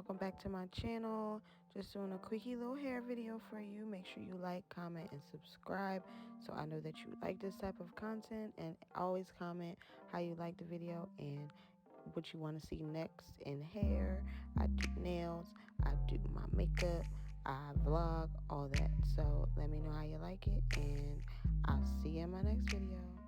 welcome back to my channel. Just doing a quickie little hair video for you. Make sure you like, comment, and subscribe so I know that you like this type of content, and always comment how you like the video and what you want to see next in hair. I do nails, I do my makeup, I vlog, all that. So let me know how you like it, and I'll see you in my next video.